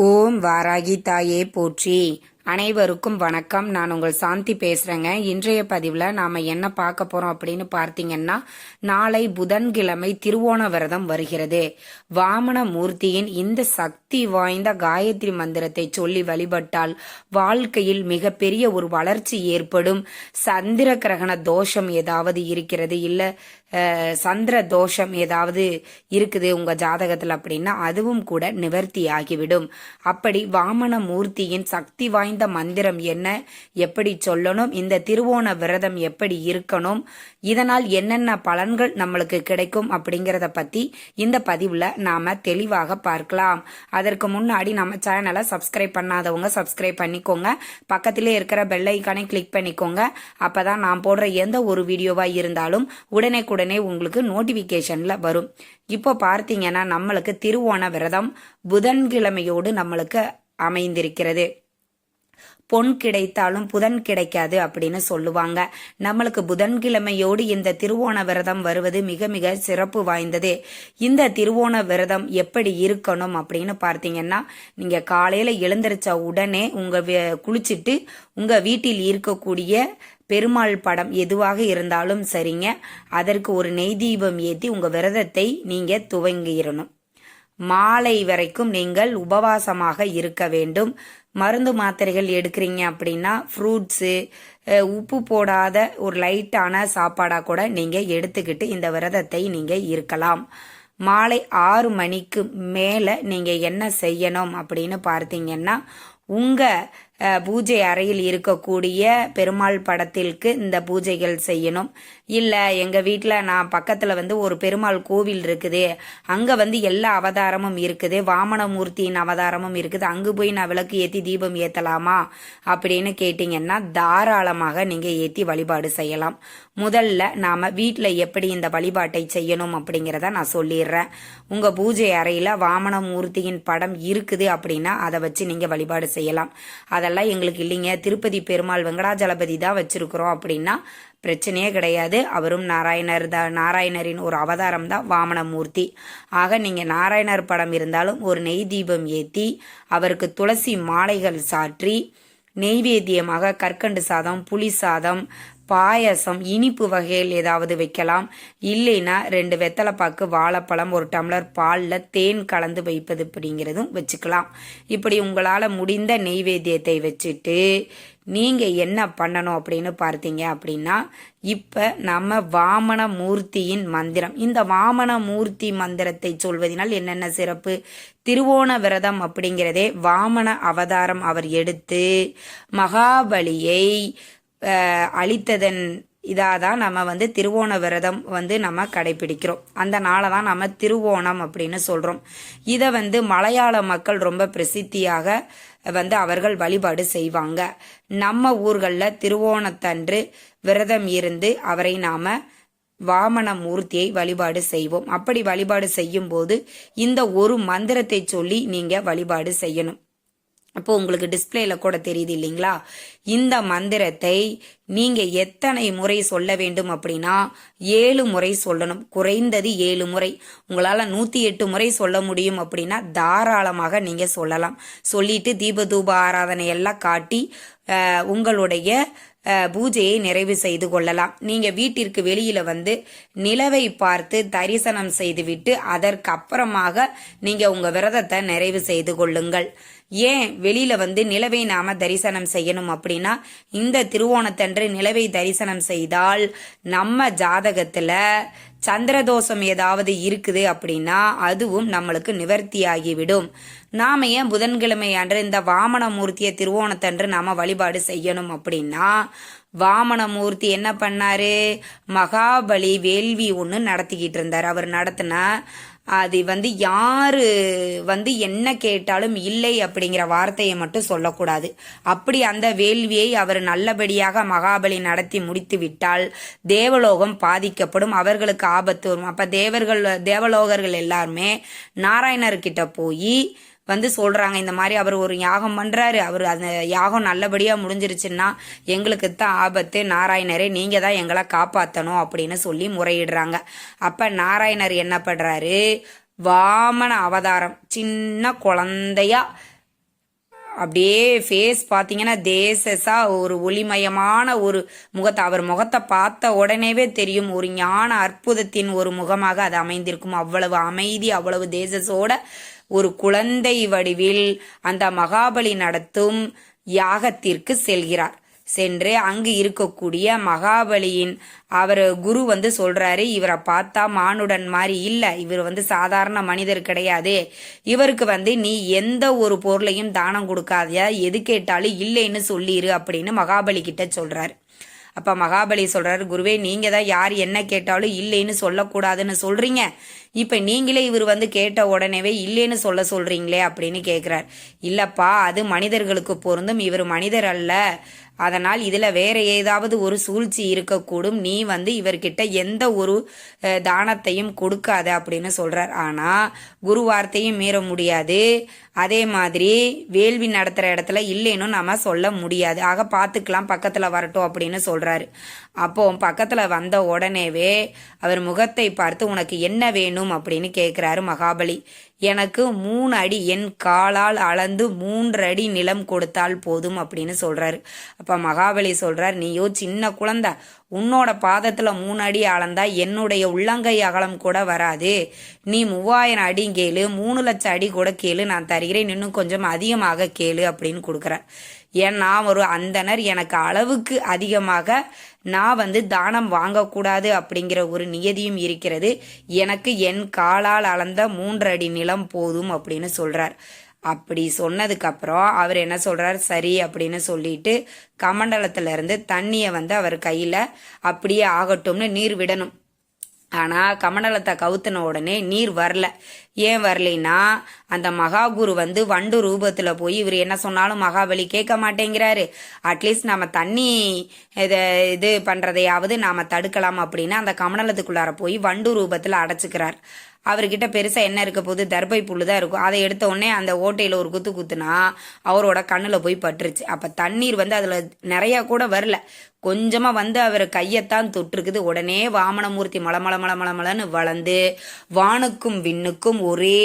ஓம் வாராகி தாயே போற்றி. அனைவருக்கும் வணக்கம். நான் உங்கள் சாந்தி பேசுறேங்க. இன்றைய பதிவுல நாம என்ன பார்க்க போறோம் அப்படின்னு பார்த்தீங்கன்னா, நாளை புதன்கிழமை திருவோண விரதம் வருகிறது. வாமன மூர்த்தியின் இந்த சக்தி வாய்ந்த காயத்ரி மந்திரத்தை சொல்லி வழிபட்டால் வாழ்க்கையில் மிகப்பெரிய ஒரு வளர்ச்சி ஏற்படும். சந்திர கிரகண தோஷம் ஏதாவது இருக்கிறது, இல்ல சந்திர தோஷம் ஏதாவது இருக்குது உங்க ஜாதகத்துல அப்படின்னா அதுவும் கூட நிவர்த்தி ஆகிவிடும். அப்படி வாமன மூர்த்தியின் சக்தி வாய்ந்த மந்திரம் என்ன, எப்படி சொல்லணும், இந்த திருவோண விரதம் எப்படி இருக்கணும், இதனால் என்னென்ன பலன்கள் நம்மளுக்கு கிடைக்கும் அப்படிங்கறத பத்தி இந்த பதிவுல நாம தெளிவாக பார்க்கலாம். அதற்கு முன்னாடி நம்ம சேனலை சப்ஸ்கிரைப் பண்ணாதவங்க சப்ஸ்கிரைப் பண்ணிக்கோங்க. பக்கத்திலே இருக்கிற பெல் ஐக்கானை கிளிக் பண்ணிக்கோங்க. அப்பதான் நான் போடுற எந்த ஒரு வீடியோவா இருந்தாலும் உடனே உங்களுக்கு நோட்டிபிகேஷன்ல வரும். இப்போ பார்த்தீங்கன்னா நம்மளுக்கு திருவோண விரதம் புதன்கிழமையோடு நம்மளுக்கு அமைந்திருக்கிறது. பொன் கிடைத்தாலும் புதன் கிடைக்காது அப்படின்னு சொல்லுவாங்க. நம்மளுக்கு புதன்கிழமையோடு இந்த திருவோண விரதம் வருவது மிக மிக சிறப்பு வாய்ந்தது. இந்த திருவோண விரதம் எப்படி இருக்கணும் அப்படின்னு பார்த்தீங்கன்னா, நீங்க காலையில எழுந்திருச்ச உடனே குளிச்சுட்டு உங்க வீட்டில் இருக்கக்கூடிய பெருமாள் படம் எதுவாக இருந்தாலும் சரிங்க, அதற்கு ஒரு நெய் தீபம் ஏற்றி உங்க விரதத்தை நீங்க துவங்கிடணும். மாலை வரைக்கும் நீங்கள் உபவாசமாக இருக்க வேண்டும். மருந்து மாத்திரைகள் எடுக்கிறீங்க அப்படின்னா ஃப்ரூட்ஸு, உப்பு போடாத ஒரு லைட்டான சாப்பாடா கூட நீங்க எடுத்துக்கிட்டு இந்த விரதத்தை நீங்க இருக்கலாம். மாலை 6 மணிக்கு மேல நீங்க என்ன செய்யணும் அப்படின்னு பார்த்தீங்கன்னா, உங்க பூஜை அறையில் இருக்கக்கூடிய பெருமாள் படத்திற்கு இந்த பூஜைகள் செய்யணும். இல்ல எங்க வீட்டுல நான் பக்கத்துல ஒரு பெருமாள் கோவில் இருக்குது, அங்க எல்லா அவதாரமும் இருக்குது, வாமனமூர்த்தியின் அவதாரமும் இருக்குது, அங்கு போய் நான் விளக்கு ஏத்தி தீபம் ஏத்தலாமா அப்படின்னு கேட்டீங்கன்னா தாராளமாக நீங்க ஏத்தி வழிபாடு செய்யலாம். முதல்ல நாம வீட்டுல எப்படி இந்த வழிபாட்டை செய்யணும் அப்படிங்கிறத நான் சொல்லிடுறேன். உங்க பூஜை அறையில வாமனமூர்த்தியின் படம் இருக்குது அப்படின்னா அதை வச்சு நீங்க வழிபாடு செய்யலாம். அதெல்லாம் எங்களுக்கு இல்லைங்க, திருப்பதி பெருமாள் வெங்கடாஜலபதி தான் வச்சிருக்கிறோம் அப்படின்னா பிரச்சனையே கிடையாது. அவரும் நாராயணரின் ஒரு அவதாரம் தான் வாமனமூர்த்தி. ஆக நீங்க நாராயணர் படம் இருந்தாலும் ஒரு நெய் தீபம் ஏற்றி அவருக்கு துளசி மாலைகள் சாற்றி நெய்வேத்தியமாக கற்கண்டு சாதம், புளி சாதம், பாயசம், இனிப்பு வகையில் ஏதாவது வைக்கலாம். இல்லைன்னா 2 வெத்தலைப்பாக்கு, வாழைப்பழம், 1 டம்ளர் பால்ல தேன் கலந்து வைப்பது அப்படிங்கிறதும் வச்சுக்கலாம். இப்படி உங்களால முடிந்த நெய்வேத்தியத்தை வச்சுட்டு நீங்க என்ன பண்ணணும் அப்படின்னு பார்த்தீங்க அப்படின்னா, இப்ப நம்ம வாமன மூர்த்தியின் மந்திரம், இந்த வாமன மூர்த்தி மந்திரத்தை சொல்வதனால் என்னென்ன சிறப்பு, திருவோண விரதம் அப்படிங்கிறதே வாமன அவதாரம் அவர் எடுத்து மகாபலியை அழித்ததன் இதாதான் நம்ம திருவோண விரதம் நம்ம கடைபிடிக்கிறோம். அந்த நாளை தான் நம்ம திருவோணம் அப்படின்னு சொல்றோம். இதை மலையாள மக்கள் ரொம்ப பிரசித்தியாக அவர்கள் வழிபாடு செய்வாங்க. நம்ம ஊர்களில் திருவோணத்தன்று விரதம் இருந்து அவரை நாம வாமன மூர்த்தியை வழிபாடு செய்வோம். அப்படி வழிபாடு செய்யும் போது இந்த ஒரு மந்திரத்தை சொல்லி நீங்க வழிபாடு செய்யணும். அப்போ உங்களுக்கு டிஸ்பிளேல கூட தெரியுது இல்லைங்களா? இந்த மந்திரத்தை நீங்க எத்தனை முறை சொல்ல வேண்டும் அப்படின்னா 7 முறை சொல்லணும். குறைந்தது 7 முறை. உங்களால 108 முறை சொல்ல முடியும் அப்படின்னா தாராளமாக நீங்க சொல்லலாம். சொல்லிட்டு தீப தூப ஆராதனை எல்லாம் காட்டி உங்களுடைய பூஜையை நிறைவு செய்து கொள்ளலாம். நீங்க வீட்டிற்கு வெளியில நிலவை பார்த்து தரிசனம் செய்துவிட்டு அதற்கு அப்புறமாக நீங்க உங்க விரதத்தை நிறைவு செய்து கொள்ளுங்கள். ஏன் வெளியில நிலவை நாம தரிசனம் செய்யணும் அப்படின்னா, இந்த திருவோணத்தன்று நிலவை தரிசனம் செய்தால் நம்ம ஜாதகத்துல சந்திரதோஷம் ஏதாவது இருக்குது அப்படின்னா அதுவும் நம்மளுக்கு நிவர்த்தியாகிவிடும். நாம ஏன் புதன்கிழமை அன்று இந்த வாமனமூர்த்திய திருவோணத்தன்று நாம வழிபாடு செய்யணும் அப்படின்னா, வாமனமூர்த்தி என்ன பண்ணாரு, மகாபலி வேள்வி ஒன்று நடத்திக்கிட்டு இருந்தார். அவர் நடத்தின அது யாரு என்ன கேட்டாலும் இல்லை அப்படிங்கிற வார்த்தையை மட்டும் சொல்லக்கூடாது. அப்படி அந்த வேள்வியை அவர் நல்லபடியாக மகாபலி நடத்தி முடித்து விட்டால் தேவலோகம் பாதிக்கப்படும், அவர்களுக்கு ஆபத்து வரும். அப்ப தேவலோகர்கள் எல்லாருமே நாராயணர்கிட்ட போய் சொல்றாங்க, இந்த மாதிரி அவர் ஒரு யாகம் பண்றாரு, அவர் அந்த யாகம் நல்லபடியா முடிஞ்சிருச்சுன்னா எங்களுக்கு தான் ஆபத்து, நாராயணரே நீங்க தான் எங்களை காப்பாத்தணும் அப்படின்னு சொல்லி முறையிடுறாங்க. அப்ப நாராயணர் என்ன பண்றாரு, வாமன அவதாரம் சின்ன குழந்தையா அப்படியே ஃபேஸ் பார்த்தீங்கன்னா தேசஸா ஒரு ஒளிமயமான ஒரு முகத்தை, அவர் முகத்தை பார்த்த உடனேவே தெரியும் ஒரு ஞான அற்புதத்தின் ஒரு முகமாக அது அமைந்திருக்கும். அவ்வளவு அமைதி, அவ்வளவு தேசஸோட ஒரு குழந்தை வடிவில் அந்த மகாபலி நடத்தும் யாகத்திற்கு செல்கிறார். சென்று அங்கு இருக்கக்கூடிய மகாபலியின் அவர் குரு சொல்றாரு, இவரை பார்த்தா மானுடன் மாதிரி இல்லை, இவர் சாதாரண மனிதர் கிடையாது, இவருக்கு நீ எந்த ஒரு பொருளையும் தானம் கொடுக்காத, எது கேட்டாலும் இல்லைன்னு சொல்லிரு அப்படின்னு மகாபலி கிட்ட சொல்றாரு. அப்ப மகாபலி சொல்றாரு, குருவே நீங்க தான் யார் என்ன கேட்டாலும் இல்லைன்னு சொல்லக்கூடாதுன்னு சொல்றீங்க, இப்ப நீங்களே இவர் கேட்ட உடனேவே இல்லைன்னு சொல்றீங்களே அப்படின்னு கேட்கிறார். இல்லப்பா, அது மனிதர்களுக்கு பொருந்தும், இவர் மனிதர் அல்ல, அதனால் இதுல வேற ஏதாவது ஒரு சூழ்ச்சி இருக்கக்கூடும், நீ இவர்கிட்ட எந்த ஒரு தானத்தையும் கொடுக்காத அப்படின்னு சொல்றார். ஆனா குரு வார்த்தையும் மீற முடியாது, அதே மாதிரி வேள்வி நடத்துற இடத்துல இல்லைன்னு நாம சொல்ல முடியாது. ஆக பார்த்துக்கலாம், பக்கத்துல வரட்டும் அப்படின்னு சொல்றாரு. அப்போ பக்கத்துல வந்த உடனேவே அவர் முகத்தை பார்த்து உனக்கு என்ன வேணும் அப்படின்னு கேட்கிறாரு மகாபலி. எனக்கு 3 அடி, என் காலால் அளந்து 3 அடி நிலம் கொடுத்தால் போதும் அப்படின்னு சொல்றாரு. அப்ப மகாபலி சொல்றார், நீயோ சின்ன குழந்தை, உன்னோட பாதத்துல 3 அடி அளந்தா என்னுடைய உள்ளங்கை அகலம் கூட வராது, நீ 3000 அடி கேளு, 3 லட்சம் அடி கூட கேளு, நான் தருகிறேன், இன்னும் கொஞ்சம் அதிகமாக கேளு அப்படின்னு கொடுக்குறார். ஏன்னா ஒரு அந்தனர், எனக்கு அளவுக்கு அதிகமாக நான் தானம் வாங்கக்கூடாது அப்படிங்கிற ஒரு நியதியும் இருக்கிறது, எனக்கு என் காலால் அளந்த 3 அடி நிலம் போதும் அப்படின்னு சொல்றார். அப்படி சொன்னதுக்கு அப்புறம் அவர் என்ன சொல்றார், சரி அப்படின்னு சொல்லிட்டு கமண்டலத்துல இருந்து தண்ணிய அவர் கையில அப்படியே ஆகட்டும்னு நீர் விடணும். ஆனா கமண்டலத்தை கவுத்தின உடனே நீர் வரல. ஏன் வரலைன்னா அந்த மகாகுரு வண்டு ரூபத்துல போய் இவர் என்ன சொன்னாலும் மகாபலி கேட்க மாட்டேங்கிறாரு, அட்லீஸ்ட் நம்ம தண்ணி இது பண்றதையாவது நாம தடுக்கலாம் அப்படின்னு அந்த கமண்டலத்துக்குள்ளார போய் வண்டு ரூபத்துல அடைச்சுக்கிறார். அவர்கிட்ட பெருசா என்ன இருக்க போது, தர்பை புல்லு தான் இருக்கும். அதை எடுத்த உடனே அந்த ஓட்டையில ஒரு குத்துனா அவரோட கண்ணுல போய் பட்டுருச்சு. அப்ப தண்ணீர் அதுல நிறைய கூட வரல, கொஞ்சமா அவர் கையத்தான் தொட்டிருக்குது. உடனே வாமனமூர்த்தி மலமளன்னு வளர்ந்து வானுக்கும் விண்ணுக்கும் ஒரே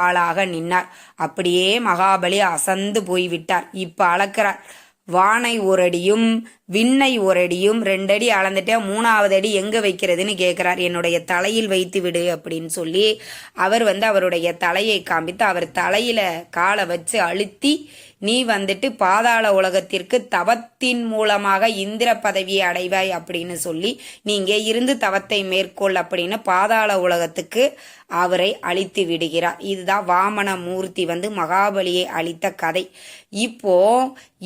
ஆளாக நின்னார். அப்படியே மகாபலி அசந்து போய் விட்டார். இப்ப அளக்கிறார், வானை ஒரு அடியும் விண்ணை ஒரு அடியும் 2 அடி அளந்துட்டா 3வது அடி எங்க வைக்கிறதுன்னு கேட்கிறார். என்னுடைய தலையில் வைத்து விடு அப்படின்னு சொல்லி அவர் அவருடைய தலையை காமித்து அவர் தலையில காலை வச்சு அழுத்தி, நீ பாதாள உலகத்திற்கு தவத்தின் மூலமாக இந்திர பதவியை அடைவாய் அப்படின்னு சொல்லி நீங்க இருந்து தவத்தை மேற்கொள் அப்படின்னு பாதாள உலகத்துக்கு அவரை அழித்து விடுகிறார். இதுதான் வாமன மூர்த்தி மகாபலியை அழித்த கதை. இப்போ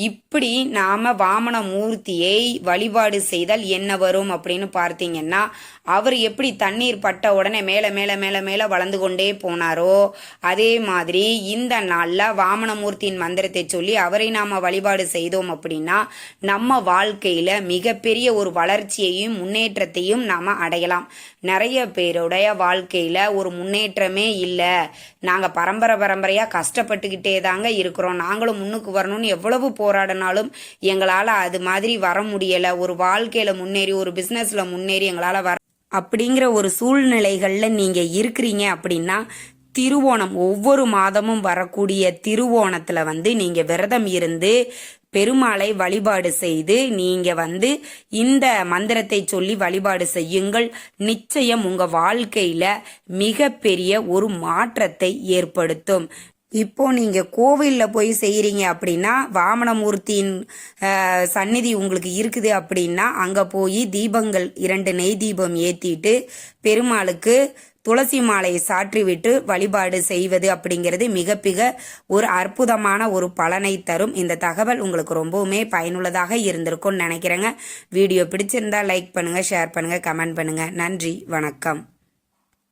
இப்படி நாம வாமன மூர்த்தியை வழிபாடு செய்தால் என்ன வரும் அப்படின்னு பார்த்தீங்கன்னா, அவர் எப்படி தண்ணீர் பட்ட உடனே மேல மேல மேல மேல வளர்ந்து கொண்டே போனாரோ, அதே மாதிரி இந்த நாள்ல வாமனமூர்த்தியின் மந்திரத்தை சொல்லி அவரை நாம வழிபாடு செய்தோம் அப்படின்னா நம்ம வாழ்க்கையில மிகப்பெரிய ஒரு வளர்ச்சியையும் முன்னேற்றத்தையும் நாம அடையலாம். நிறைய பேருடைய வாழ்க்கையில ஒரு முன்னேற்றமே இல்லை, நாங்க பரம்பரையா கஷ்டப்பட்டுக்கிட்டே தாங்க இருக்கிறோம், நாங்களும் முன்னுக்கு வரணும்னு எவ்வளவு போராடினாலும் எங்களால அது மாதிரி வர முடியல, ஒரு வாழ்க்கையில முன்னேறி ஒரு பிசினஸ்ல முன்னேறி எங்களால வர அப்படிங்கிற ஒரு சூழ்நிலைகள்ல நீங்க இருக்கிறீங்க அப்படின்னா, திருவோணம் ஒவ்வொரு மாதமும் வரக்கூடிய திருவோணத்துல நீங்க விரதம் இருந்து பெருமாளை வழிபாடு செய்து நீங்க இந்த மந்திரத்தை சொல்லி வழிபாடு செய்யுங்கள். நிச்சயம் உங்க வாழ்க்கையில மிகப்பெரிய ஒரு மாற்றத்தை ஏற்படுத்தும். இப்போ நீங்க கோவில்ல போய் செய்யறீங்க அப்படின்னா, வாமனமூர்த்தியின் சந்நிதி உங்களுக்கு இருக்குது அப்படின்னா அங்க போய் தீபங்கள் 2 நெய் தீபம் ஏத்திட்டு பெருமாளுக்கு துளசி மாலையை சாற்றிவிட்டு வழிபாடு செய்வது அப்படிங்கிறது மிக ஒரு அற்புதமான ஒரு பலனை தரும். இந்த தகவல் உங்களுக்கு ரொம்பவுமே பயனுள்ளதாக இருந்திருக்கும்னு நினைக்கிறேங்க. வீடியோ பிடிச்சிருந்தா லைக் பண்ணுங்க, ஷேர் பண்ணுங்க, கமெண்ட் பண்ணுங்க. நன்றி, வணக்கம்.